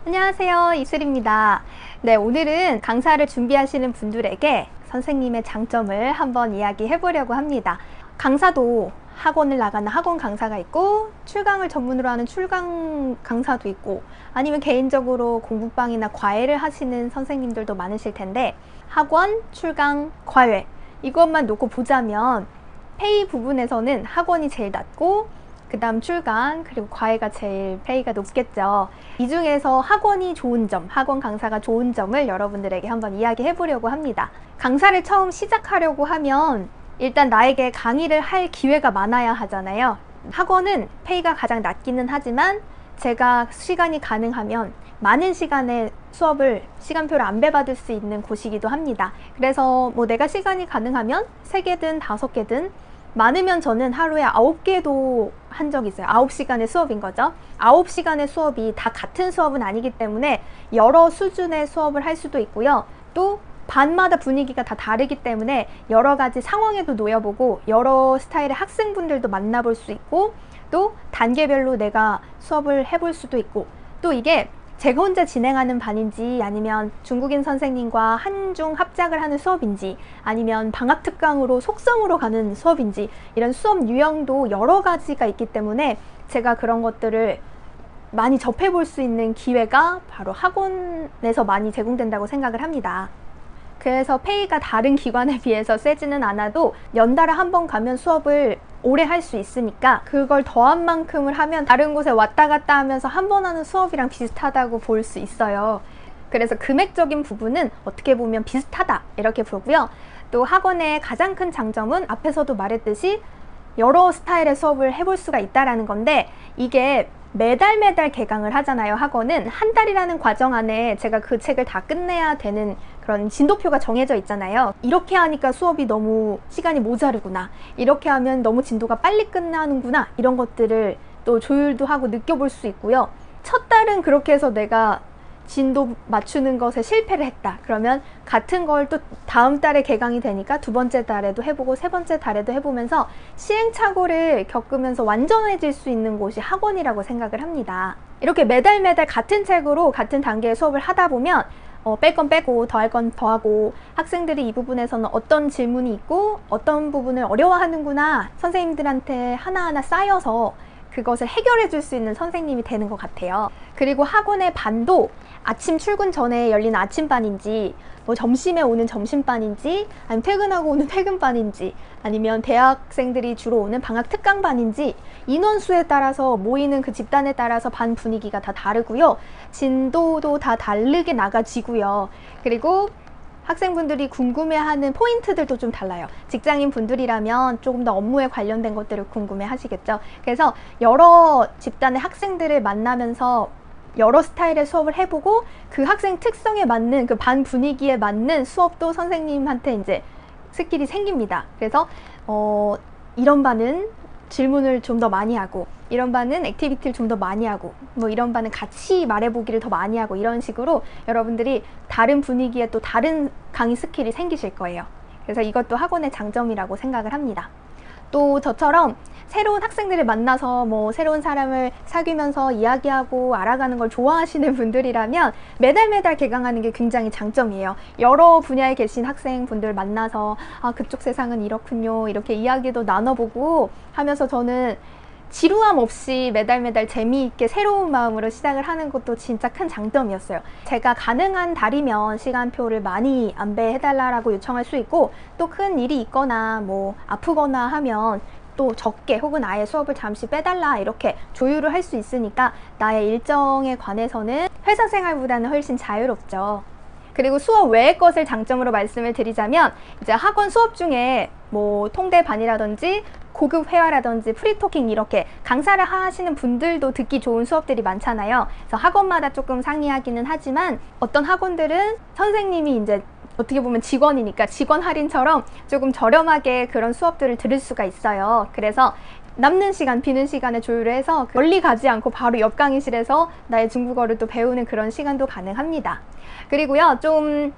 안녕하세요, 이슬입니다. 네, 오늘은 강사를 준비하시는 분들에게 선생님의 장점을 한번 이야기해 보려고 합니다. 강사도 학원을 나가는 학원 강사가 있고, 출강을 전문으로 하는 출강 강사도 있고, 아니면 개인적으로 공부방이나 과외를 하시는 선생님들도 많으실 텐데, 학원, 출강, 과외 이것만 놓고 보자면 페이 부분에서는 학원이 제일 낮고, 그 다음 출강, 그리고 과외가 제일 페이가 높겠죠. 이 중에서 학원이 좋은 점, 학원 강사가 좋은 점을 여러분들에게 한번 이야기해 보려고 합니다. 강사를 처음 시작하려고 하면 일단 나에게 강의를 할 기회가 많아야 하잖아요. 학원은 페이가 가장 낮기는 하지만 제가 시간이 가능하면 많은 시간의 수업을 시간표를 안배받을 수 있는 곳이기도 합니다. 그래서 뭐 내가 시간이 가능하면 3개든 5개든 많으면 저는 하루에 9개도 한 적이 있어요. 9시간의 수업인 거죠. 9시간의 수업이 다 같은 수업은 아니기 때문에 여러 수준의 수업을 할 수도 있고요. 또 반마다 분위기가 다 다르기 때문에 여러 가지 상황에도 놓여보고 여러 스타일의 학생분들도 만나볼 수 있고, 또 단계별로 내가 수업을 해볼 수도 있고, 또 이게 제가 혼자 진행하는 반인지 아니면 중국인 선생님과 한중 합작을 하는 수업인지 아니면 방학특강으로 속성으로 가는 수업인지 이런 수업 유형도 여러 가지가 있기 때문에 제가 그런 것들을 많이 접해볼 수 있는 기회가 바로 학원에서 많이 제공된다고 생각을 합니다. 그래서 페이가 다른 기관에 비해서 세지는 않아도 연달아 한 번 가면 수업을 오래 할 수 있으니까 그걸 더한 만큼을 하면 다른 곳에 왔다 갔다 하면서 한 번 하는 수업이랑 비슷하다고 볼 수 있어요. 그래서 금액적인 부분은 어떻게 보면 비슷하다 이렇게 보고요. 또 학원의 가장 큰 장점은 앞에서도 말했듯이 여러 스타일의 수업을 해볼 수가 있다라는 건데, 이게 매달 개강을 하잖아요. 학원은 한 달이라는 과정 안에 제가 그 책을 다 끝내야 되는 그런 진도표가 정해져 있잖아요. 이렇게 하니까 수업이 너무 시간이 모자르구나, 이렇게 하면 너무 진도가 빨리 끝나는구나, 이런 것들을 또 조율도 하고 느껴볼 수 있고요. 첫 달은 그렇게 해서 내가 진도 맞추는 것에 실패를 했다 그러면 같은 걸 또 다음 달에 개강이 되니까 두 번째 달에도 해보고 세 번째 달에도 해보면서 시행착오를 겪으면서 완전해질 수 있는 곳이 학원이라고 생각을 합니다. 이렇게 매달 같은 책으로 같은 단계의 수업을 하다 보면 뺄 건 빼고 더할 건 더하고, 학생들이 이 부분에서는 어떤 질문이 있고 어떤 부분을 어려워하는구나 선생님들한테 하나하나 쌓여서 그것을 해결해 줄 수 있는 선생님이 되는 것 같아요. 그리고 학원의 반도 아침 출근 전에 열리는 아침반인지, 뭐 점심에 오는 점심반인지, 아니면 퇴근하고 오는 퇴근반인지, 아니면 대학생들이 주로 오는 방학 특강반인지, 인원수에 따라서 모이는 그 집단에 따라서 반 분위기가 다 다르고요. 진도도 다 다르게 나가지고요. 그리고 학생분들이 궁금해하는 포인트들도 좀 달라요. 직장인 분들이라면 조금 더 업무에 관련된 것들을 궁금해 하시겠죠. 그래서 여러 집단의 학생들을 만나면서 여러 스타일의 수업을 해보고 그 학생 특성에 맞는 그 반 분위기에 맞는 수업도 선생님한테 이제 스킬이 생깁니다. 그래서 이런 반은 질문을 좀 더 많이 하고, 이런 반은 액티비티를 좀 더 많이 하고, 뭐 이런 반은 같이 말해보기를 더 많이 하고, 이런 식으로 여러분들이 다른 분위기에 또 다른 강의 스킬이 생기실 거예요. 그래서 이것도 학원의 장점이라고 생각을 합니다. 또 저처럼 새로운 학생들을 만나서 뭐 새로운 사람을 사귀면서 이야기하고 알아가는 걸 좋아하시는 분들이라면 매달 개강하는 게 굉장히 장점이에요. 여러 분야에 계신 학생분들 만나서 그쪽 세상은 이렇군요, 이렇게 이야기도 나눠보고 하면서 저는 지루함 없이 매달 재미있게 새로운 마음으로 시작을 하는 것도 진짜 큰 장점이었어요. 제가 가능한 달이면 시간표를 많이 안배해달라고 요청할 수 있고, 또 큰 일이 있거나 뭐 아프거나 하면 또 적게 혹은 아예 수업을 잠시 빼달라 이렇게 조율을 할 수 있으니까 나의 일정에 관해서는 회사 생활보다는 훨씬 자유롭죠. 그리고 수업 외의 것을 장점으로 말씀을 드리자면, 이제 학원 수업 중에 뭐 통대반이라든지 고급 회화라든지 프리토킹 이렇게 강사를 하시는 분들도 듣기 좋은 수업들이 많잖아요. 그래서 학원마다 조금 상이하기는 하지만 어떤 학원들은 선생님이 이제 어떻게 보면 직원이니까 직원 할인처럼 조금 저렴하게 그런 수업들을 들을 수가 있어요. 그래서 남는 시간, 비는 시간에 조율을 해서 멀리 가지 않고 바로 옆 강의실에서 나의 중국어를 또 배우는 그런 시간도 가능합니다. 그리고요, 좀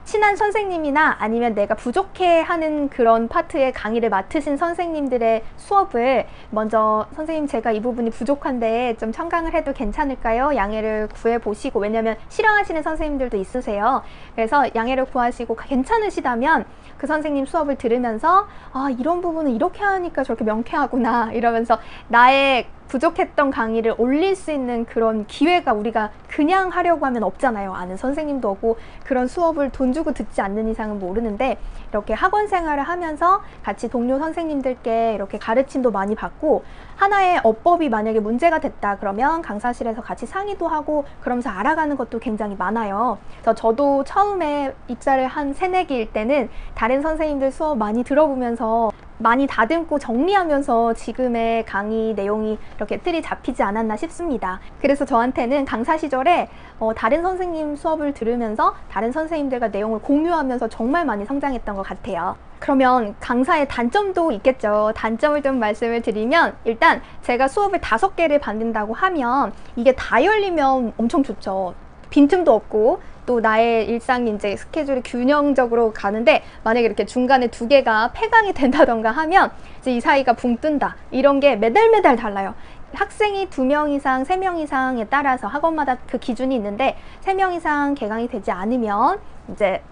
친한 선생님이나 아니면 내가 부족해하는 그런 파트의 강의를 맡으신 선생님들의 수업을 먼저 선생님 제가 이 부분이 부족한데 좀 첨강을 해도 괜찮을까요? 양해를 구해보시고, 왜냐면 싫어하시는 선생님들도 있으세요. 그래서 양해를 구하시고 괜찮으시다면 그 선생님 수업을 들으면서 아, 이런 부분은 이렇게 하니까 저렇게 명쾌하구나 이러면서 나의 부족했던 강의를 올릴 수 있는 그런 기회가 우리가 그냥 하려고 하면 없잖아요. 아는 선생님도 없고 그런 수업을 돈 주고 듣지 않는 이상은 모르는데, 이렇게 학원 생활을 하면서 같이 동료 선생님들께 이렇게 가르침도 많이 받고, 하나의 어법이 만약에 문제가 됐다 그러면 강사실에서 같이 상의도 하고 그러면서 알아가는 것도 굉장히 많아요. 그래서 저도 처음에 입사를 한 새내기일 때는 다른 선생님들 수업 많이 들어보면서 많이 다듬고 정리하면서 지금의 강의 내용이 이렇게 틀이 잡히지 않았나 싶습니다. 그래서 저한테는 강사 시절에 다른 선생님 수업을 들으면서 다른 선생님들과 내용을 공유하면서 정말 많이 성장했던 것 같아요. 그러면 강사의 단점도 있겠죠. 단점을 좀 말씀을 드리면, 일단 제가 수업을 5개를 받는다고 하면 이게 다 열리면 엄청 좋죠. 빈틈도 없고 또 나의 일상이 이제 스케줄이 균형적으로 가는데, 만약에 이렇게 중간에 2개가 폐강이 된다던가 하면 이제 이 사이가 붕 뜬다, 이런 게 매달 달라요. 학생이 2명 이상, 3명 이상에 따라서 학원마다 그 기준이 있는데, 3명 이상 개강이 되지 않으면 이제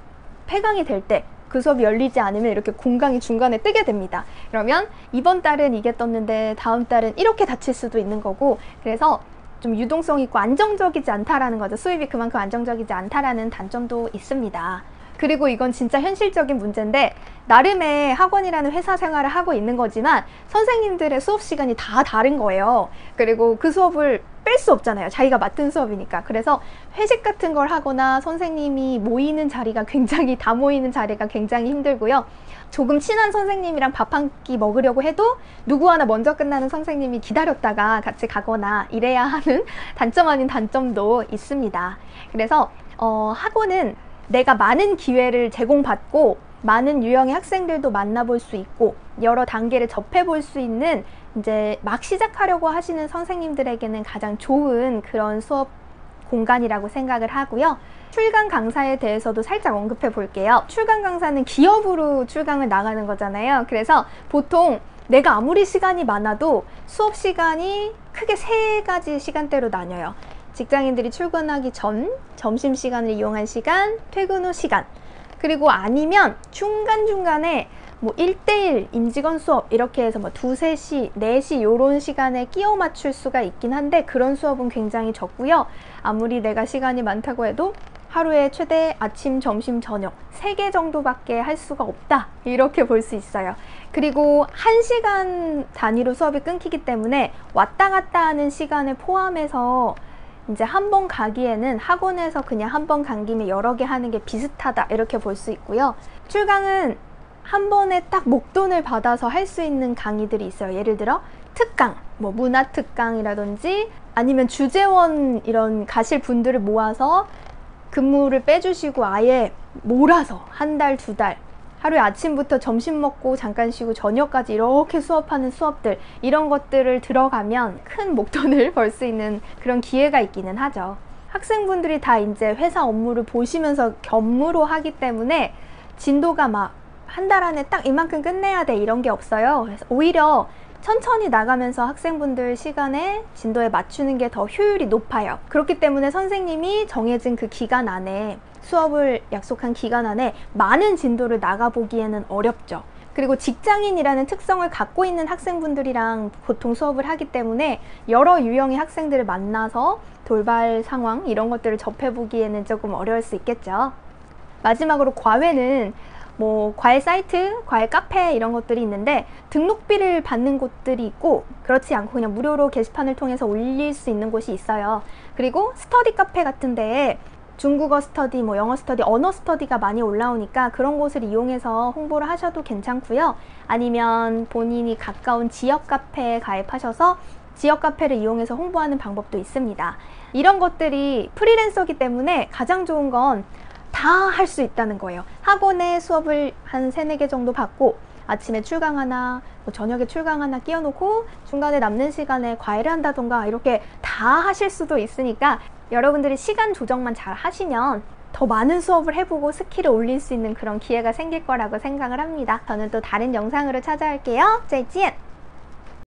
폐강이 될 때 그 수업이 열리지 않으면 이렇게 공강이 중간에 뜨게 됩니다. 그러면 이번 달은 이게 떴는데 다음 달은 이렇게 닫힐 수도 있는 거고, 그래서 좀 유동성 있고 안정적이지 않다라는 거죠. 수입이 그만큼 안정적이지 않다라는 단점도 있습니다. 그리고 이건 진짜 현실적인 문제인데, 나름의 학원이라는 회사 생활을 하고 있는 거지만 선생님들의 수업 시간이 다 다른 거예요. 그리고 그 수업을 뺄 수 없잖아요. 자기가 맡은 수업이니까. 그래서 회식 같은 걸 하거나 선생님이 모이는 자리가 다 모이는 자리가 굉장히 힘들고요. 조금 친한 선생님이랑 밥 한 끼 먹으려고 해도 누구 하나 먼저 끝나는 선생님이 기다렸다가 같이 가거나 이래야 하는 단점 아닌 단점도 있습니다. 그래서 학원은 내가 많은 기회를 제공받고 많은 유형의 학생들도 만나볼 수 있고 여러 단계를 접해볼 수 있는, 이제 막 시작하려고 하시는 선생님들에게는 가장 좋은 그런 수업 공간이라고 생각을 하고요. 출강 강사에 대해서도 살짝 언급해 볼게요. 출강 강사는 기업으로 출강을 나가는 거잖아요. 그래서 보통 내가 아무리 시간이 많아도 수업 시간이 크게 3가지 시간대로 나뉘어요. 직장인들이 출근하기 전, 점심시간을 이용한 시간, 퇴근 후 시간, 그리고 아니면 중간중간에 뭐 1대1 임직원 수업 이렇게 해서 뭐 2, 3시, 4시 요런 시간에 끼워 맞출 수가 있긴 한데, 그런 수업은 굉장히 적고요. 아무리 내가 시간이 많다고 해도 하루에 최대 아침, 점심, 저녁 3개 정도밖에 할 수가 없다, 이렇게 볼 수 있어요. 그리고 1시간 단위로 수업이 끊기기 때문에 왔다 갔다 하는 시간을 포함해서 이제 한 번 가기에는 학원에서 그냥 한 번 간 김에 여러 개 하는 게 비슷하다, 이렇게 볼 수 있고요. 출강은 한 번에 딱 목돈을 받아서 할 수 있는 강의들이 있어요. 예를 들어 특강, 뭐 문화 특강이라든지 아니면 주재원 이런 가실 분들을 모아서 근무를 빼주시고 아예 몰아서 한 달, 2달 하루에 아침부터 점심 먹고 잠깐 쉬고 저녁까지 이렇게 수업하는 수업들, 이런 것들을 들어가면 큰 목돈을 벌 수 있는 그런 기회가 있기는 하죠. 학생분들이 다 이제 회사 업무를 보시면서 겸무로 하기 때문에 진도가 막 한 달 안에 딱 이만큼 끝내야 돼 이런 게 없어요. 그래서 오히려 천천히 나가면서 학생분들 시간에 진도에 맞추는 게 더 효율이 높아요. 그렇기 때문에 선생님이 정해진 그 기간 안에, 수업을 약속한 기간 안에 많은 진도를 나가보기에는 어렵죠. 그리고 직장인이라는 특성을 갖고 있는 학생분들이랑 보통 수업을 하기 때문에 여러 유형의 학생들을 만나서 돌발 상황 이런 것들을 접해보기에는 조금 어려울 수 있겠죠. 마지막으로 과외는 뭐 과외 사이트, 과외 카페 이런 것들이 있는데 등록비를 받는 곳들이 있고 그렇지 않고 그냥 무료로 게시판을 통해서 올릴 수 있는 곳이 있어요. 그리고 스터디 카페 같은 데에 중국어 스터디, 뭐 영어 스터디, 언어 스터디가 많이 올라오니까 그런 곳을 이용해서 홍보를 하셔도 괜찮고요. 아니면 본인이 가까운 지역 카페에 가입하셔서 지역 카페를 이용해서 홍보하는 방법도 있습니다. 이런 것들이 프리랜서기 때문에 가장 좋은 건 다 할 수 있다는 거예요. 학원에 수업을 한 3, 4개 정도 받고 아침에 출강 하나, 뭐 저녁에 출강 하나 끼워놓고 중간에 남는 시간에 과외를 한다던가 이렇게 다 하실 수도 있으니까 여러분들이 시간 조정만 잘 하시면 더 많은 수업을 해보고 스킬을 올릴 수 있는 그런 기회가 생길 거라고 생각을 합니다. 저는 또 다른 영상으로 찾아올게요. 再见!